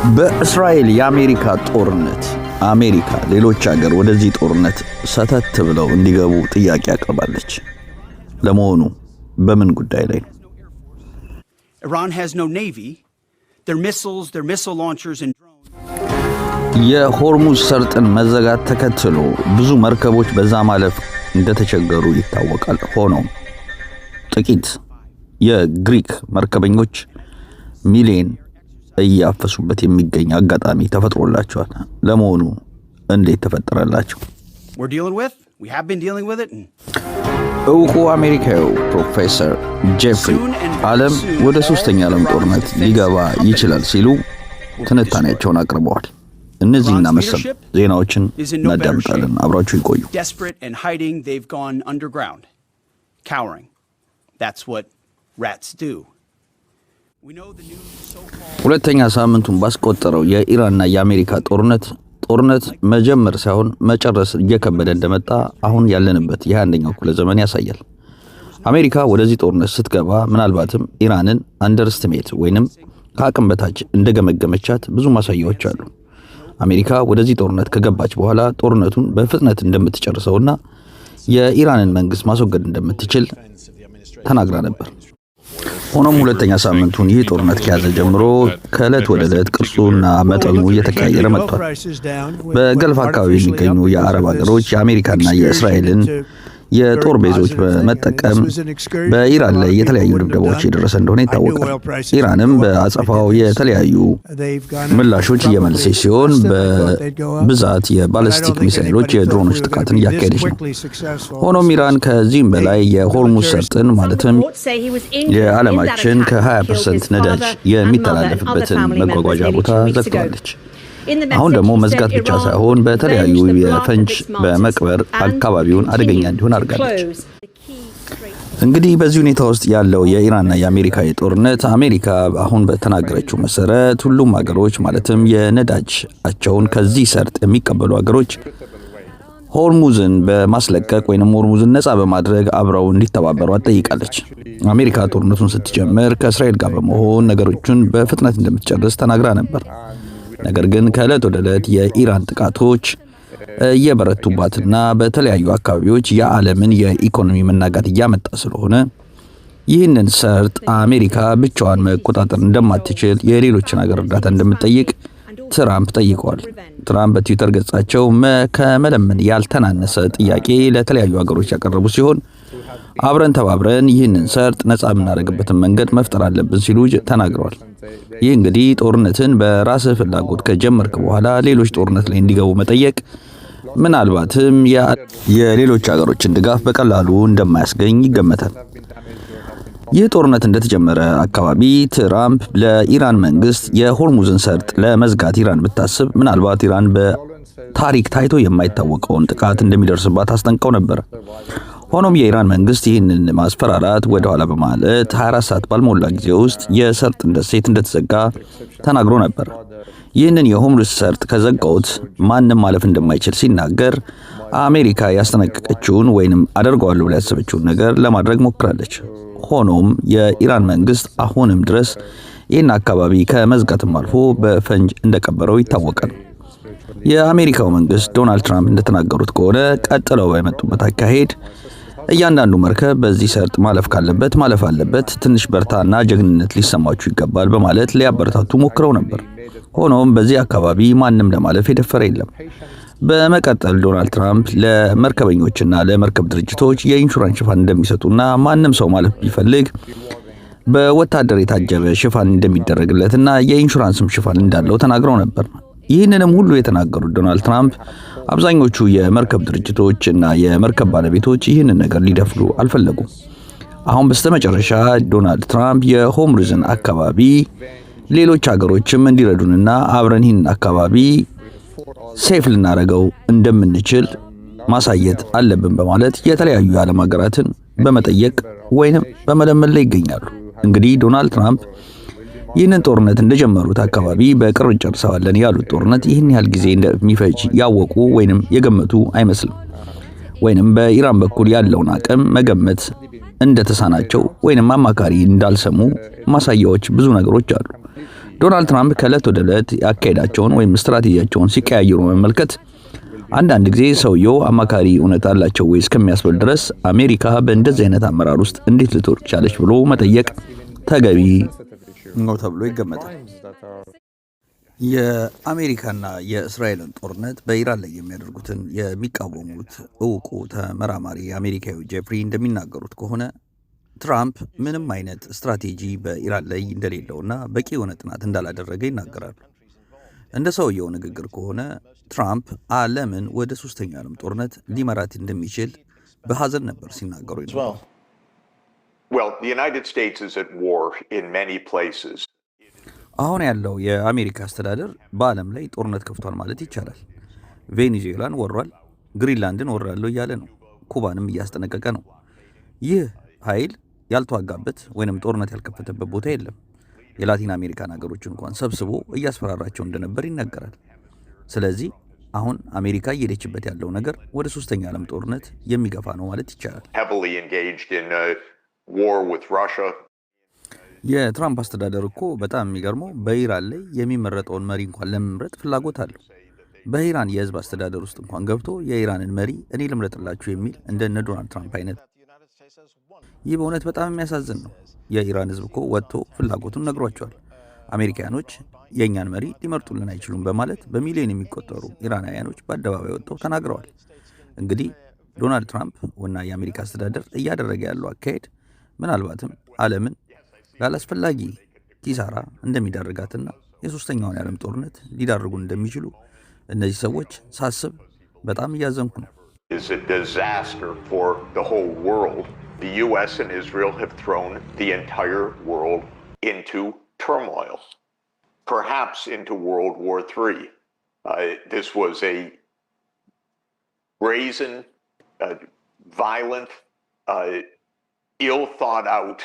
በእስራኤል የአሜሪካ ጦርነት አሜሪካ ሌሎች ሀገር ወደዚህ ጦርነት ሰተት ብለው እንዲገቡ ጥያቄ አቀርባለች። ለመሆኑ በምን ጉዳይ ላይ ነው? Iran has no navy. Their missiles, their missile launchers and drones. የሆርሙዝ ሰርጥን መዘጋት ተከትሎ ብዙ መርከቦች በዛ ማለፍ እንደተቸገሩ ይታወቃል። ሆኖም ጥቂት የግሪክ መርከበኞች ሚሊዮን እያፈሱበት የሚገኝ አጋጣሚ ተፈጥሮላቸዋል። ለመሆኑ እንዴት ተፈጠረላቸው? We have been dealing with it. እውቁ አሜሪካዊው ፕሮፌሰር ጄፍሪ ዓለም ወደ ሶስተኛ ዓለም ጦርነት ሊገባ ይችላል ሲሉ ትንታኔያቸውን አቅርበዋል። እነዚህና መሰል ዜናዎችን እናዳምጣለን። አብራችሁ ይቆዩ። Desperate and hiding, they've gone underground, cowering. That's what rats do. We know the news so-called ሁለተኛ ሳምንቱን ባስቆጠረው የኢራንና የአሜሪካ ጦርነት መጀመር ሳይሆን መጨረስ እየከበደ እንደመጣ አሁን ያለንበት የ21ኛው ክፍለ ዘመን ያሳያል። አሜሪካ ወደዚህ ጦርነት ስትገባ ምናልባትም ኢራንን አንደርስቲሜት ወይንም ከአቅም በታች እንደገመገመቻት ብዙ ማሳያዎች አሉ። አሜሪካ ወደዚህ ጦርነት ከገባች በኋላ ጦርነቱን በፍጥነት እንደምትጨርሰውና የኢራንን መንግስት ማስወገድ እንደምትችል ተናግራ ነበር። ሆኖም ሁለተኛ ሳምንቱን ይህ ጦርነት ከያዘ ጀምሮ ከዕለት ወደ ዕለት ቅርጹና መጠኑ እየተቀያየረ መጥቷል። በገልፍ አካባቢ የሚገኙ የአረብ ሀገሮች የአሜሪካና የእስራኤልን የጦር ቤዞች በመጠቀም በኢራን ላይ የተለያዩ ድብደባዎች እየደረሰ እንደሆነ ይታወቃል። ኢራንም በአጸፋው የተለያዩ ምላሾች እየመለሰች ሲሆን በብዛት የባሊስቲክ ሚሳይሎች፣ የድሮኖች ጥቃትን እያካሄደች ነው። ሆኖም ኢራን ከዚህም በላይ የሆርሙዝ ሰርጥን ማለትም የዓለማችን ከ20% ነዳጅ የሚተላለፍበትን መጓጓዣ ቦታ ዘግታለች። አሁን ደግሞ መዝጋት ብቻ ሳይሆን በተለያዩ የፈንጅ በመቅበር አካባቢውን አደገኛ እንዲሆን አድርጋለች። እንግዲህ በዚህ ሁኔታ ውስጥ ያለው የኢራንና የአሜሪካ ጦርነት አሜሪካ አሁን በተናገረችው መሰረት ሁሉም ሀገሮች ማለትም የነዳጃቸውን ከዚህ ሰርጥ የሚቀበሉ ሀገሮች ሆርሙዝን በማስለቀቅ ወይንም ሆርሙዝን ነፃ በማድረግ አብረው እንዲተባበሩ ጠይቃለች። አሜሪካ ጦርነቱን ስትጀምር ከእስራኤል ጋር በመሆን ነገሮችን በፍጥነት እንደምትጨርስ ተናግራ ነበር። ነገር ግን ከዕለት ወደ ዕለት የኢራን ጥቃቶች እየበረቱባትና በተለያዩ አካባቢዎች የዓለምን የኢኮኖሚ መናጋት እያመጣ ስለሆነ ይህንን ሰርጥ አሜሪካ ብቻዋን መቆጣጠር እንደማትችል የሌሎችን ሀገር እርዳታ እንደምትጠይቅ ትራምፕ ጠይቀዋል። ትራምፕ በትዊተር ገጻቸው ከመለመን ያልተናነሰ ጥያቄ ለተለያዩ ሀገሮች ያቀረቡ ሲሆን አብረን ተባብረን ይህንን ሰርጥ ነፃ የምናደርግበትን መንገድ መፍጠር አለብን ሲሉ ተናግረዋል። ይህ እንግዲህ ጦርነትን በራስህ ፍላጎት ከጀመርክ በኋላ ሌሎች ጦርነት ላይ እንዲገቡ መጠየቅ ምናልባትም የሌሎች ሀገሮችን ድጋፍ በቀላሉ እንደማያስገኝ ይገመታል። ይህ ጦርነት እንደተጀመረ አካባቢ ትራምፕ ለኢራን መንግስት የሆርሙዝን ሰርጥ ለመዝጋት ኢራን ብታስብ ምናልባት ኢራን በታሪክ ታይቶ የማይታወቀውን ጥቃት እንደሚደርስባት አስጠንቀው ነበር። ሆኖም የኢራን መንግስት ይህንን ማስፈራራት ወደ ኋላ በማለት 24 ሰዓት ባልሞላ ጊዜ ውስጥ የሰርጥ ደሴት እንደተዘጋ ተናግሮ ነበር። ይህንን የሆርሙዝ ሰርጥ ከዘጋውት ማንም ማለፍ እንደማይችል ሲናገር አሜሪካ ያስጠነቀቀችውን ወይንም አደርገዋለሁ ብላ ያሰበችውን ነገር ለማድረግ ሞክራለች። ሆኖም የኢራን መንግስት አሁንም ድረስ ይህን አካባቢ ከመዝጋትም አልፎ በፈንጅ እንደቀበረው ይታወቃል። የአሜሪካው መንግስት ዶናልድ ትራምፕ እንደተናገሩት ከሆነ ቀጥለው በመጡበት አካሄድ እያንዳንዱ መርከብ በዚህ ሰርጥ ማለፍ ካለበት ማለፍ አለበት፣ ትንሽ በርታና ጀግንነት ሊሰማችሁ ይገባል በማለት ሊያበረታቱ ሞክረው ነበር። ሆኖም በዚህ አካባቢ ማንም ለማለፍ የደፈረ የለም። በመቀጠል ዶናልድ ትራምፕ ለመርከበኞችና ለመርከብ ድርጅቶች የኢንሹራንስ ሽፋን እንደሚሰጡና ማንም ሰው ማለፍ ቢፈልግ በወታደር የታጀበ ሽፋን እንደሚደረግለትና የኢንሹራንስም ሽፋን እንዳለው ተናግረው ነበር። ይህንንም ሁሉ የተናገሩት ዶናልድ ትራምፕ አብዛኞቹ የመርከብ ድርጅቶች እና የመርከብ ባለቤቶች ይህንን ነገር ሊደፍሩ አልፈለጉም። አሁን በስተመጨረሻ ዶናልድ ትራምፕ የሆርሙዝን አካባቢ ሌሎች ሀገሮችም እንዲረዱንና አብረን ይህንን አካባቢ ሴፍ ልናደርገው እንደምንችል ማሳየት አለብን በማለት የተለያዩ የዓለም ሀገራትን በመጠየቅ ወይንም በመለመን ላይ ይገኛሉ። እንግዲህ ዶናልድ ትራምፕ ይህንን ጦርነት እንደጀመሩት አካባቢ በቅርብ ጨርሰዋለን ያሉት ጦርነት ይህን ያህል ጊዜ እንደሚፈጅ ያወቁ ወይንም የገመቱ አይመስልም። ወይንም በኢራን በኩል ያለውን አቅም መገመት እንደተሳናቸው ወይንም አማካሪ እንዳልሰሙ ማሳያዎች ብዙ ነገሮች አሉ። ዶናልድ ትራምፕ ከዕለት ወደ ዕለት ያካሄዳቸውን ወይም ስትራቴጂያቸውን ሲቀያየሩ መመልከት አንዳንድ ጊዜ ሰውየው አማካሪ እውነት አላቸው ወይ እስከሚያስብል ድረስ አሜሪካ በእንደዚህ አይነት አመራር ውስጥ እንዴት ልትወርቅ ቻለች ብሎ መጠየቅ ተገቢ ነው ተብሎ ይገመታል። የአሜሪካና የእስራኤልን ጦርነት በኢራን ላይ የሚያደርጉትን የሚቃወሙት እውቁ ተመራማሪ አሜሪካዊ ጄፍሪ እንደሚናገሩት ከሆነ ትራምፕ ምንም አይነት ስትራቴጂ በኢራን ላይ እንደሌለውና በቂ የሆነ ጥናት እንዳላደረገ ይናገራሉ። እንደ ሰውየው ንግግር ከሆነ ትራምፕ ዓለምን ወደ ሶስተኛው ዓለም ጦርነት ሊመራት እንደሚችል በሐዘን ነበር ሲናገሩ ይነበር። አሁን ያለው የአሜሪካ አስተዳደር በዓለም ላይ ጦርነት ከፍቷል ማለት ይቻላል። ቬኔዙዌላን ወሯል፣ ግሪንላንድን ወራለሁ እያለ ነው፣ ኩባንም እያስጠነቀቀ ነው። ይህ ኃይል ያልተዋጋበት ወይንም ጦርነት ያልከፈተበት ቦታ የለም። የላቲን አሜሪካን ሀገሮች እንኳን ሰብስቦ እያስፈራራቸው እንደነበር ይነገራል። ስለዚህ አሁን አሜሪካ እየሄደችበት ያለው ነገር ወደ ሶስተኛ ዓለም ጦርነት የሚገፋ ነው ማለት ይቻላል። የትራምፕ አስተዳደር እኮ በጣም የሚገርመው በኢራን ላይ የሚመረጠውን መሪ እንኳን ለመምረጥ ፍላጎት አለው። በኢራን የህዝብ አስተዳደር ውስጥ እንኳን ገብቶ የኢራንን መሪ እኔ ልምረጥላችሁ የሚል እንደነ ዶናልድ ትራምፕ አይነት። ይህ በእውነት በጣም የሚያሳዝን ነው። የኢራን ህዝብ እኮ ወጥቶ ፍላጎቱን ነግሯቸዋል። አሜሪካኖች የእኛን መሪ ሊመርጡልን አይችሉም በማለት በሚሊዮን የሚቆጠሩ ኢራናውያኖች በአደባባይ ወጥተው ተናግረዋል። እንግዲህ ዶናልድ ትራምፕ እና የአሜሪካ አስተዳደር እያደረገ ያለው አካሄድ ምናልባትም ዓለምን ላላስፈላጊ ኪሳራ እንደሚዳርጋትና የሶስተኛውን የዓለም ጦርነት ሊዳርጉን እንደሚችሉ እነዚህ ሰዎች ሳስብ በጣም እያዘንኩ ነው። The U.S. and Israel have thrown the entire world into turmoil, perhaps into World War III. This was a brazen, violent, ill thought out,